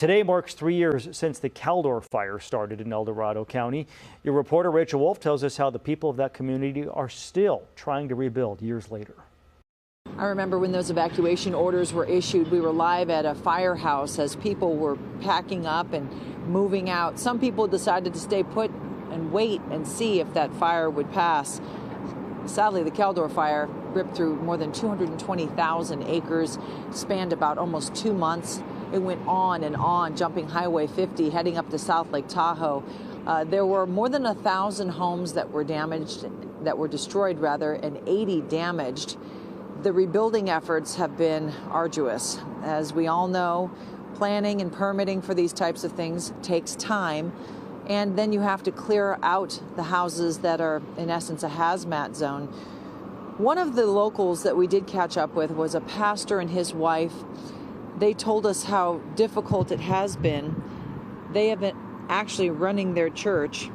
Today marks 3 years since the Caldor Fire started in Dorado County. Your reporter Rachel Wolf tells us how the people of that community are still trying to rebuild years later. I remember when those evacuation orders were issued, we were live at a firehouse as people were packing up and moving out. Some people decided to stay put and wait and see if that fire would pass. Sadly, the Caldor Fire ripped through more than 220,000 acres, spanned about almost 2 months. It went on and on, jumping Highway 50, heading up to South Lake Tahoe. There were more than 1,000 homes that were damaged, that were destroyed rather, and 80 damaged. The rebuilding efforts have been arduous. As we all know, planning and permitting for these types of things takes time. And then you have to clear out the houses that are, in essence, a hazmat zone. One of the locals that we did catch up with was a pastor and his wife. They told us how difficult it has been. They have been actually running their church,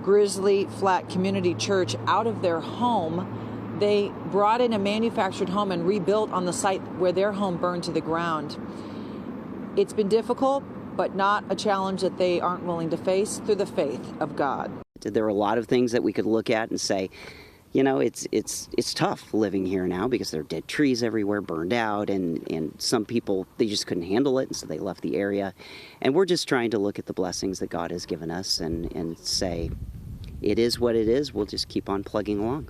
Grizzly Flat Community Church, out of their home. They brought in a manufactured home and rebuilt on the site where their home burned to the ground. It's been difficult, but not a challenge that they aren't willing to face through the faith of God. There are a lot of things that we could look at and say, you know, it's tough living here now because there are dead trees everywhere, burned out, and some people, they just couldn't handle it, and so they left the area. And we're just trying to look at the blessings that God has given us and say, it is what it is, we'll just keep on plugging along.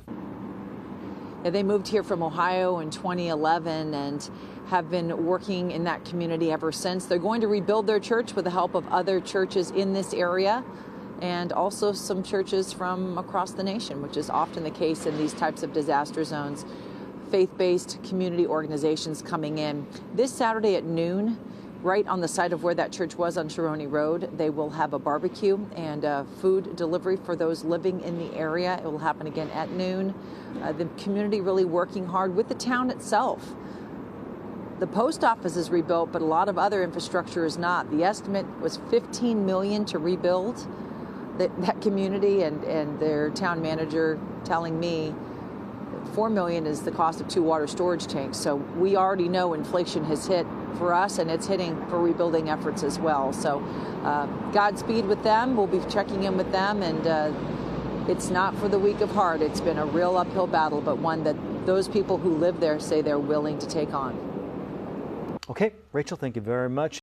Yeah, they moved here from Ohio in 2011 and have been working in that community ever since. They're going to rebuild their church with the help of other churches in this area, and also some churches from across the nation, which is often the case in these types of disaster zones. Faith-based community organizations coming in. This Saturday at noon, right on the site of where that church was on Sharoney Road, they will have a barbecue and food delivery for those living in the area. It will happen again at noon. The community really working hard with the town itself. The post office is rebuilt, but a lot of other infrastructure is not. The estimate was $15 million to rebuild that community, and their town manager telling me $4 million is the cost of 2 water storage tanks. So we already know inflation has hit for us, and it's hitting for rebuilding efforts as well. So Godspeed with them. We'll be checking in with them, and it's not for the weak of heart. It's been a real uphill battle, but one that those people who live there say they're willing to take on. Okay, Rachel, thank you very much.